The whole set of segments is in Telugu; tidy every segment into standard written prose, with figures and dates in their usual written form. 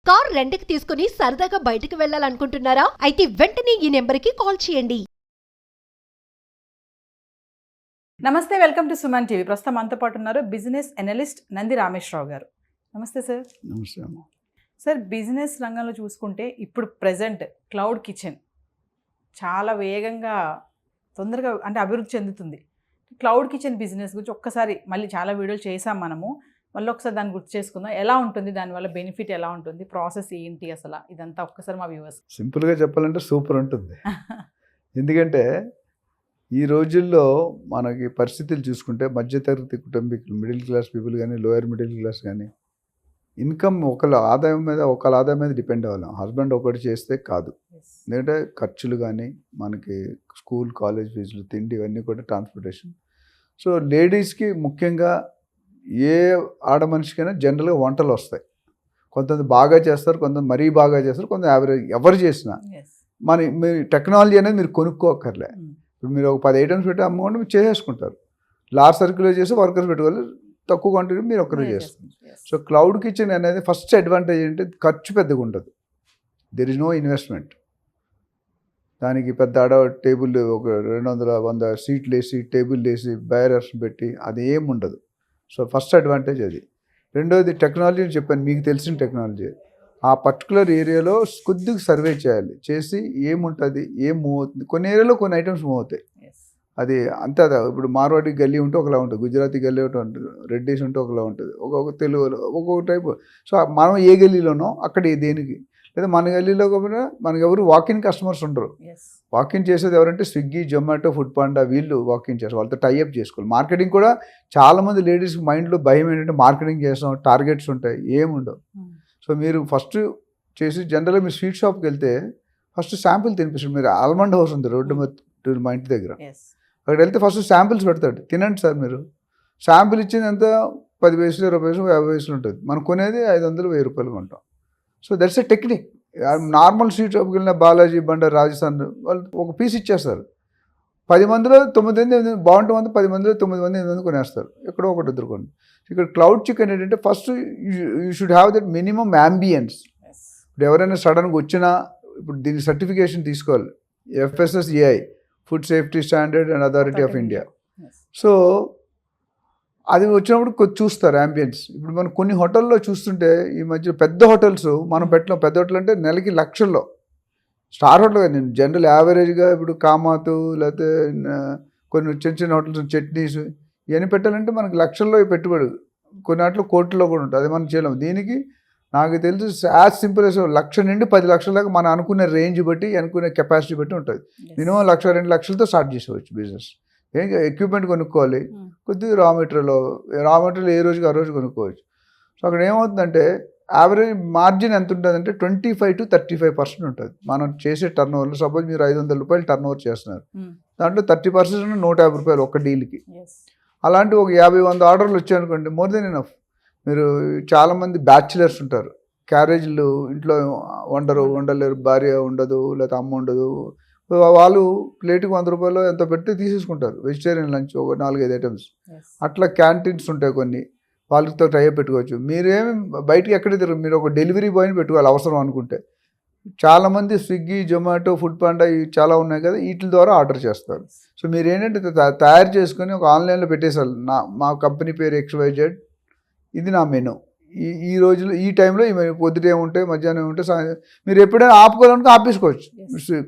కార్ రెంట్‌కి తీసుకుని సరదాగా బయటకు వెళ్ళాలనుకుంటున్నారా? అయితే వెంటనే ఈ నెంబర్‌కి కాల్ చేయండి. నమస్తే, వెల్కమ్ టు సుమన్ టీవీ. ప్రస్తుతం మనతో పాటు ఉన్నారు బిజినెస్ అనలిస్ట్ నంది రామేశ్వరరావు గారు. నమస్తే సార్. నమస్తే అమ్మ. సార్, బిజినెస్ రంగంలో చూసుకుంటే ఇప్పుడు ప్రెజెంట్ క్లౌడ్ కిచెన్ చాలా వేగంగా తొందరగా అంటే అభివృద్ధి చెందుతుంది. క్లౌడ్ కిచెన్ బిజినెస్ గురించి ఒక్కసారి మళ్ళీ చాలా వీడియోలు చేసాం మనము. మళ్ళీ ఒకసారి దాన్ని గుర్తు చేసుకుందాం. ఎలా ఉంటుంది, దానివల్ల బెనిఫిట్ ఎలా ఉంటుంది, ప్రాసెస్ ఏంటి, అసలు ఇదంతా ఒక్కసారి మా వ్యూవర్స్. సింపుల్గా చెప్పాలంటే సూపర్ ఉంటుంది. ఎందుకంటే ఈ రోజుల్లో మనకి పరిస్థితులు చూసుకుంటే మధ్యతరగతి కుటుంబీకులు, మిడిల్ క్లాస్ పీపుల్ కానీ, లోయర్ మిడిల్ క్లాస్ కానీ ఇన్కమ్ ఒకళ్ళ ఆదాయం మీద డిపెండ్ అవ్వాలి. హస్బెండ్ ఒకటి చేస్తే కాదు. ఎందుకంటే ఖర్చులు కానీ, మనకి స్కూల్ కాలేజ్ ఫీజులు, తిండి, ఇవన్నీ కూడా ట్రాన్స్పోర్టేషన్. సో లేడీస్కి ముఖ్యంగా ఏ ఆడ మనిషికైనా జనరల్గా వంటలు వస్తాయి. కొంతమంది బాగా చేస్తారు, కొంతమంది మరీ బాగా చేస్తారు, కొంత యావరేజ్. ఎవరు చేసినా మీరు టెక్నాలజీ అనేది మీరు కొనుక్కోక్కర్లే. ఇప్పుడు మీరు ఒక 10 ఐటమ్స్ పెట్టి అమ్ముకుంటే మీరు చేసేసుకుంటారు. లార్జ్ సర్కిల్లో చేసి వర్కర్స్ పెట్టుకోవాలి, తక్కువ క్వాంటిటీ మీరు ఒక్కరే చేస్తారు. సో క్లౌడ్ కిచెన్ అనేది ఫస్ట్ అడ్వాంటేజ్ ఏంటంటే ఖర్చు పెద్దగా ఉండదు. There is no investment. దానికి పెద్ద టేబుల్ ఒక 200-100 సీట్లు వేసి, టేబుల్ వేసి, బయరర్స్ పెట్టి అది ఏమి ఉండదు. సో ఫస్ట్ అడ్వాంటేజ్ అది. రెండోది టెక్నాలజీ చెప్పాను, మీకు తెలిసిన టెక్నాలజీ. ఆ పర్టికులర్ ఏరియాలో కొద్దిగా సర్వే చేయాలి, చేసి ఏముంటుంది, ఏం మూవ్ అవుతుంది. కొన్ని ఏరియాలో కొన్ని ఐటమ్స్ మూవ్ అవుతాయి. అది అంతే. ఇప్పుడు మార్వాడి గల్లీ ఉంటే ఒకలా ఉంటుంది, గుజరాతీ గల్లీ ఒకటి ఉంటుంది, రెడ్డిస్ ఉంటే ఒకలా ఉంటుంది, ఒక్కొక్క తెలుగులో ఒక్కొక్క టైపు. సో మనం ఏ గల్లీలోనో అక్కడ దేనికి, లేదా మన గల్లీలో కూడా మనకి ఎవరు వాకిన్ కస్టమర్స్ ఉండరు. వాకిన్ చేసేది ఎవరంటే స్విగ్గీ, జొమాటో, ఫుడ్ పాండా, వీళ్ళు వాకిన్ చేస్తారు. వాళ్ళతో టైఅప్ చేసుకోవాలి. మార్కెటింగ్ కూడా చాలామంది లేడీస్కి మైండ్లో భయం ఏంటంటే మార్కెటింగ్ చేస్తాం, టార్గెట్స్ ఉంటాయి, ఏముండవు. సో మీరు ఫస్ట్ చేసి జనరల్గా మీరు స్వీట్ షాప్కి వెళ్తే ఫస్ట్ శాంపిల్ తినిపిస్తాడు. మీరు ఆల్మండ్ హౌస్ ఉంది రోడ్డు మా ఇంటి దగ్గర, అక్కడ వెళ్తే ఫస్ట్ శాంపిల్స్ పెడతాడు. తినండి సార్ మీరు. శాంపిల్ ఇచ్చింది ఎంత 10 పైసలు, 20 పైసలు, 50 పైసలు ఉంటుంది. మనం కొనేది 500-1000 రూపాయలు కొంటాం. So that's a technique. Normal sweet షాప్కి వెళ్ళిన బాలాజీ, బండర్, రాజస్థాన్ వాళ్ళు ఒక పీస్ ఇచ్చేస్తారు. 10 మందిలో 9 మంది బాగుంటుంది, 10 మందిలో 9 మంది 8 మంది కొనేస్తారు. ఎక్కడో ఒకటి ఎదుర్కొని. ఇక్కడ క్లౌడ్ చికెన్ ఏంటంటే first you should have that minimum ambience. ఇప్పుడు ఎవరైనా సడన్గా వచ్చినా ఇప్పుడు దీని సర్టిఫికేషన్ తీసుకోవాలి, FSSAI, food safety standard and authority of India. So అది వచ్చినప్పుడు చూస్తారు యాంబియన్స్. ఇప్పుడు మనం కొన్ని హోటల్లో చూస్తుంటే ఈ మధ్య పెద్ద హోటల్స్ మనం పెట్టలేం. పెద్ద హోటల్ అంటే నెలకి లక్షల్లో. స్టార్ హోటల్ కదా, నేను జనరల్ యావరేజ్గా ఇప్పుడు కామాతు లేకపోతే కొన్ని చిన్న హోటల్స్, చట్నీస్ ఇవన్నీ పెట్టాలంటే మనకి లక్షల్లో పెట్టుబడి, కొన్ని వాటిలో కోట్లలో కూడా ఉంటుంది. అది మనం చేయలేము. దీనికి నాకు తెలుసు యాజ్ సింపుల్ as 1,00,000 నుండి 10 లక్షల దాకా మనం అనుకునే రేంజ్ బట్టి, అనుకునే కెపాసిటీ బట్టి ఉంటుంది. మినిమం 1,00,000-2 లక్షలతో స్టార్ట్ చేసేవచ్చు బిజినెస్. ఏం ఎక్విప్మెంట్ కొనుక్కోవాలి, కొద్దిగా రా మెటీరియల్ ఏ రోజుకి ఆ రోజు కొనుక్కోవచ్చు. సో అక్కడ ఏమవుతుందంటే యావరేజ్ మార్జిన్ ఎంత ఉంటుందంటే 25-35% ఉంటుంది మనం చేసే టర్న్ ఓవర్లో. సపోజ్ మీరు 500 రూపాయలు టర్న్ ఓవర్ చేస్తున్నారు, దాంట్లో 30% 150 రూపాయలు ఒక డీల్కి. అలాంటి ఒక 50-100 ఆర్డర్లు వచ్చాయనుకోండి, మోర్ దెన్ ఎనఫ్. మీరు చాలామంది బ్యాచిలర్స్ ఉంటారు, క్యారేజీలు ఇంట్లో వండలేరు, భార్య ఉండదు, లేకపోతే అమ్మ ఉండదు. వాళ్ళు ప్లేట్కి 100 రూపాయలు ఎంతో పెట్టి తీసేసుకుంటారు. వెజిటేరియన్ లంచ్ ఒక 4-5 ఐటమ్స్. అట్లా క్యాంటీన్స్ ఉంటాయి కొన్ని, వాళ్ళతో టైప్ పెట్టుకోవచ్చు. మీరేమి బయటికి ఎక్కడ తిరగరు, మీరు ఒక డెలివరీ బాయ్ని పెట్టుకోవాలి అవసరం అనుకుంటే. చాలామంది స్విగ్గీ, జొమాటో, ఫుడ్ పాండా ఇవి చాలా ఉన్నాయి కదా, వీటి ద్వారా ఆర్డర్ చేస్తారు. సో మీరు ఏంటంటే తయారు చేసుకొని ఒక ఆన్లైన్లో పెట్టేసారు, మా కంపెనీ పేరు XYZ, ఇది నా మెనూ, ఈ రోజులో ఈ టైంలో పొద్దుట ఏముంటాయి, మధ్యాహ్నం ఏముంటాయి, మీరు ఎప్పుడైనా ఆపుకోవాలనుకో ఆపేసుకోవచ్చు.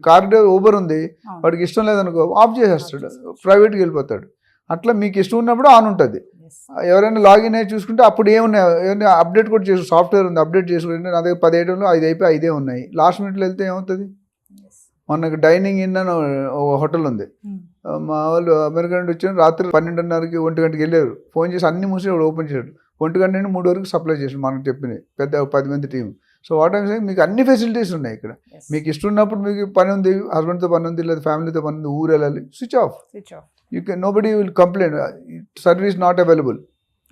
కార్ ఊబర్ ఉంది, వాడికి ఇష్టం లేదనుకో ఆఫ్ చేసేస్తాడు, ప్రైవేట్కి వెళ్ళిపోతాడు. అట్లా మీకు ఇష్టం ఉన్నప్పుడు ఆన్ ఉంటుంది. ఎవరైనా లాగిన్ అయ్యి చూసుకుంటే అప్పుడు ఏమన్నా అప్డేట్ కూడా చేసు, సాఫ్ట్వేర్ ఉంది, అప్డేట్ చేసుకుంటే నా దగ్గర 10 ఐటంలో 5 అయిపోయి 5 ఉన్నాయి. లాస్ట్ మినిట్లో వెళ్తే ఏమవుతుంది. మనకు డైనింగ్ ఇన్ అని ఒక హోటల్ ఉంది, మా వాళ్ళు అమెరికా నుండి వచ్చారు, రాత్రి 12:30కి 1 గంటకి వెళ్ళారు. ఫోన్ చేసి అన్ని మూసి ఓపెన్ చేశాడు. 1 గంట నుండి 3 వరకు సప్లై చేసి మనకు చెప్పింది పెద్ద 10 మంది team. So what I'm saying, మీకు అన్ని ఫెసిలిటీస్ ఉన్నాయి ఇక్కడ. మీకు ఇష్టం ఉన్నప్పుడు, మీకు పని ఉంది, హస్బెండ్తో పని ఉంది, లేదా ఫ్యామిలీతో పని ఉంది, ఊరు వెళ్ళాలి, switch off. You can, nobody will complaint, service not available.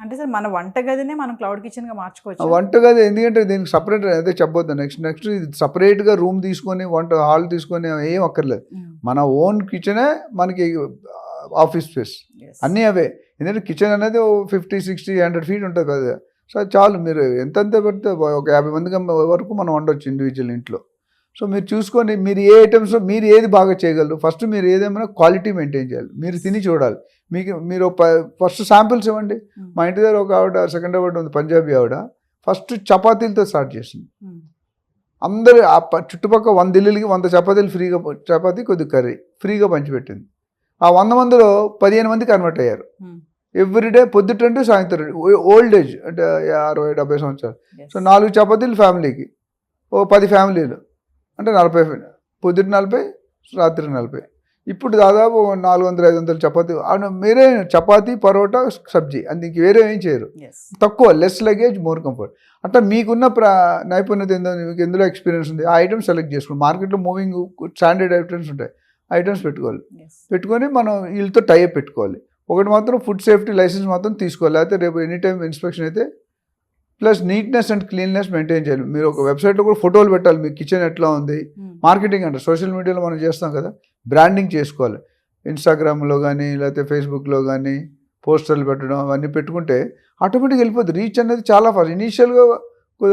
అంటే సార్ మన వంటగదినే మనం క్లౌడ్ కిచెన్గా మార్చుకోవచ్చు. వంటగది ఎందుకంటే దీనికి సపరేట్ అదే చెప్పొద్దు. నెక్స్ట్ సపరేట్గా రూమ్ తీసుకొని హాల్ తీసుకొని ఏం అక్కర్లేదు. మన ఓన్ కిచెనే మనకి ఆఫీస్ స్పేస్, అన్నీ అవే. ఎందుకంటే కిచెన్ అనేది 50, 60, 100 ఫీట్ ఉంటుంది కదా. సో అది చాలు. మీరు ఎంతెంత పెడితే ఒక 50 మందికి వరకు మనం వండొచ్చు ఇండివిజువల్ ఇంట్లో. సో మీరు చూసుకొని మీరు ఏ ఐటమ్స్లో మీరు ఏది బాగా చేయగలరు, ఫస్ట్ మీరు ఏదేమైనా క్వాలిటీ మెయింటైన్ చేయాలి. మీరు తిని చూడాలి. మీరు ఫస్ట్ శాంపిల్స్ ఇవ్వండి. మా ఇంటి దగ్గర ఒక ఆవిడ సెకండ్ అవార్డు ఉంది, పంజాబీ ఆవిడ, ఫస్ట్ చపాతీలతో స్టార్ట్ చేసింది. అందరు చుట్టుపక్కల 100 ఇల్లులకి 100 చపాతీలు ఫ్రీగా, చపాతీ కొద్ది కర్రీ ఫ్రీగా పంచిపెట్టింది. ఆ 100 మందిలో 15 మంది కన్వర్ట్ అయ్యారు. ఎవ్రీడే పొద్దుటంటే సాయంత్రం. ఓల్డ్ ఏజ్ అంటే 60-70 సంవత్సరాలు. సో 4 చపాతీలు ఫ్యామిలీకి, ఓ 10 ఫ్యామిలీలు అంటే 40, పొద్దుట 40, రాత్రి 40. ఇప్పుడు దాదాపు 400-500 చపాతీ. మీరే చపాతీ, పరోటా, సబ్జీ, అది ఇంక వేరే ఏం చేయరు. తక్కువ, లెస్ లగేజ్, మోర్ కంఫర్ట్. అట్లా మీకున్న నైపుణ్యత ఏందో, మీకు ఎందులో ఎక్స్పీరియన్స్ ఉంది, ఆ ఐటమ్స్ సెలెక్ట్ చేసుకోండి. మార్కెట్లో మూవింగ్ స్టాండర్డ్ ఐటమ్స్ ఉంటాయి, ఐటమ్స్ పెట్టుకోవాలి. పెట్టుకొని మనం వీళ్ళతో టైప్ పెట్టుకోవాలి. ఒకటి మాత్రం ఫుడ్ సేఫ్టీ లైసెన్స్ మాత్రం తీసుకోవాలి, లేకపోతే రేపు ఎనీ టైం ఇన్స్పెక్షన్ అయితే. Plus neatness and cleanness maintain చేయాలి. మీరు ఒక వెబ్సైట్లో కూడా ఫోటోలు పెట్టాలి, మీ కిచెన్ ఎట్లా ఉంది. మార్కెటింగ్ అంటే సోషల్ మీడియాలో మనం చేస్తాం కదా, బ్రాండింగ్ చేసుకోవాలి. ఇన్స్టాగ్రామ్లో కానీ లేకపోతే ఫేస్బుక్లో కానీ పోస్టర్లు పెట్టడం అవన్నీ పెట్టుకుంటే ఆటోమేటిక్గా వెళ్ళిపోతుంది. రీచ్ అనేది చాలా ఫాస్ట్. ఇనీషియల్గా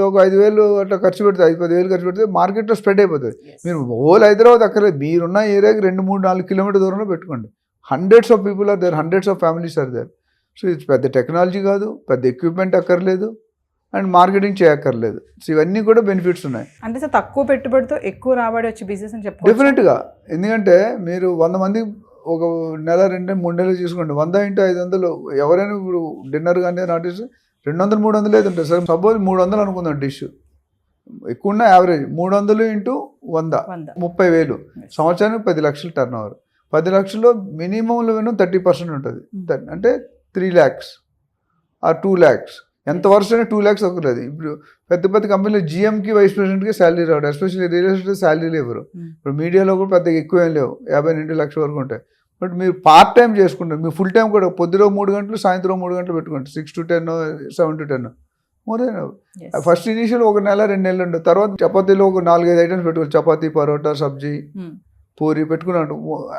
ఒక 5,000 అట్లా ఖర్చు పెడితే, 5-10,000 ఖర్చు పెడితే మార్కెట్లో స్ప్రెడ్ అయిపోతుంది. మీరు హోల్ హైదరాబాద్ అక్కర్లేదు, మీరున్న ఏరియాకి 2-3-4 కిలోమీటర్ దూరంలో పెట్టుకోండి. Hundreds of people are there, hundreds of families are there. So ఇది పెద్ద టెక్నాలజీ కాదు, పెద్ద ఎక్విప్మెంట్ అక్కర్లేదు, అండ్ మార్కెటింగ్ చేయక్కర్లేదు. సో ఇవన్నీ కూడా బెనిఫిట్స్ ఉన్నాయి. అంటే సార్ తక్కువ పెట్టుబడితో ఎక్కువ రాబడి వచ్చే బిజినెస్ అని చెప్పారు డెఫినెట్గా. ఎందుకంటే మీరు 100 మంది ఒక నెల 2-3 నెలలు చూసుకోండి, 100 × 500. ఎవరైనా ఇప్పుడు డిన్నర్ కానీ నాటిస్ 200-300 అయితే ఉంటుంది సార్. సపోజ్ 300 అనుకుందాం డిష్, ఎక్కువ ఉన్న యావరేజ్ 300 × 100 30,000. సంవత్సరానికి 10 లక్షలు టర్న్ ఓవర్. 10 లక్షల్లో మినిమంలో 30% ఉంటుంది, అంటే 3 lakhs ఆర్ 2 lakhs. ఎంత వరుసైనా 2 lakhs అవ్వలేదు. ఇప్పుడు పెద్ద పెద్ద కంపెనీలో GMకి వైస్ ప్రెసిడెంట్కి శాలరీ రావడం, ఎస్పెషల్లీ రియల్ ఎస్టేట్ శాలరీలు ఇవ్వరు. ఇప్పుడు మీడియాలో కూడా పెద్దగా ఎక్కువ ఏం లేవు, 50 నుండి 1 లక్ష వరకు ఉంటాయి. బట్ మీరు పార్ట్ టైం చేసుకుంటారు, మీరు ఫుల్ టైం కూడా పొద్దులో 3 గంటలు, సాయంత్రం 3 గంటలు పెట్టుకోండి. 6 to 10, 7 to 10 more than. First initial 1 నెల 2 నెలలు ఉండదు. తర్వాత చపాతీలో ఒక 4-5 ఐటమ్స్ పెట్టుకోవాలి. చపాతీ, పరోటా, సబ్జీ, పూరి పెట్టుకున్నాడు.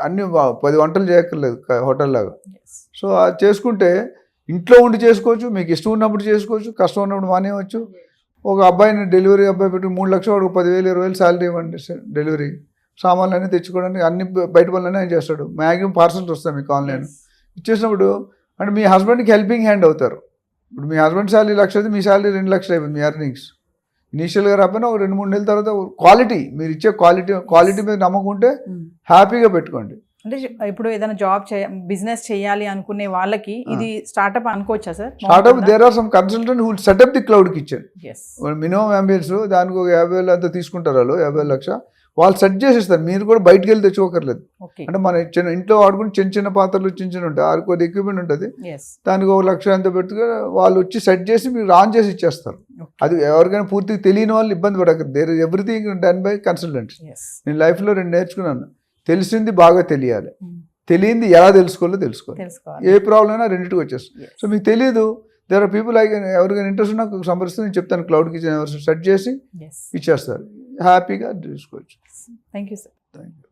అన్ని 10 వంటలు చేయక్కర్లేదు హోటల్ లాగా. సో అది చేసుకుంటే ఇంట్లో ఉండి చేసుకోవచ్చు, మీకు ఇష్టం ఉన్నప్పుడు చేసుకోవచ్చు, కష్టం ఉన్నప్పుడు మానేయవచ్చు. ఒక అబ్బాయిని డెలివరీ అబ్బాయి పెట్టి 3 లక్షలు, వాడు 10,000-20,000 శాలరీ ఇవ్వండి. డెలివరీ సామాన్లు అన్నీ తెచ్చుకోవడానికి, అన్ని బయట పనులన్నీ ఆయన చేస్తాడు. మ్యాక్సిమం పార్సల్స్ వస్తాయి మీకు ఆన్లైన్. ఇచ్చేసినప్పుడు అంటే మీ హస్బెండ్కి హెల్పింగ్ హ్యాండ్ అవుతారు. ఇప్పుడు మీ హస్బెండ్ శాలరీ 1 లక్ష అయితే మీ శాలరీ 2 లక్షలు అయిపోయింది, మీ ఎర్నింగ్స్. ఇనీషియల్గా రాకపోయినా ఒక 2-3 నెలల తర్వాత క్వాలిటీ, మీరు ఇచ్చే క్వాలిటీ మీద నమ్మకం ఉంటే హ్యాపీగా పెట్టుకోండి. అంటే ఇప్పుడు ఏదైనా జాబ్ బిజినెస్ చేయాలి అనుకునే వాళ్ళకి ఇది స్టార్ట్అప్ అనుకోవచ్చా sir? Startup, there are some consultant who will set up the cloud kitchen. Minimum ambience దానికి ఒక 50,000 అంతా తీసుకుంటారు వాళ్ళు, 50 లక్ష వాళ్ళు సెట్ చేసేస్తారు. మీరు కూడా బయటకు వెళ్ళి తెచ్చుకోకర్లేదు. అంటే మన ఇంట్లో వాడుకుని చిన్న పాత్రలు చిన్న ఉంటాయి, ఆ కొద్ది ఎక్విప్మెంట్ ఉంటుంది, దానికి 1 లక్ష ఎంత పెట్టుకుని వాళ్ళు వచ్చి సెట్ చేసి మీరు ఆన్ చేసి ఇచ్చేస్తారు. అది ఎవరికైనా పూర్తిగా తెలియని వాళ్ళు ఇబ్బంది పడకరు. There is everything done by consultants. నేను లైఫ్లో 2 నేర్చుకున్నాను. తెలిసింది బాగా తెలియాలి, తెలియంది ఎలా తెలుసుకోవాలో తెలుసుకోవాలి. ఏ ప్రాబ్లం అయినా రెండింటికి వచ్చేస్తుంది. సో మీకు తెలియదు, దేర్ ఆర్ పీపుల్ ఎవరికైనా ఇంట్రెస్ట్ ఉన్నా సంప్రదిస్తే నేను చెప్తాను, క్లౌడ్ కిచెన్ ఎవరు సెట్ చేసి ఇచ్చేస్తారు, హ్యాపీగా చూసుకోవచ్చు. Thank you sir. Thank you.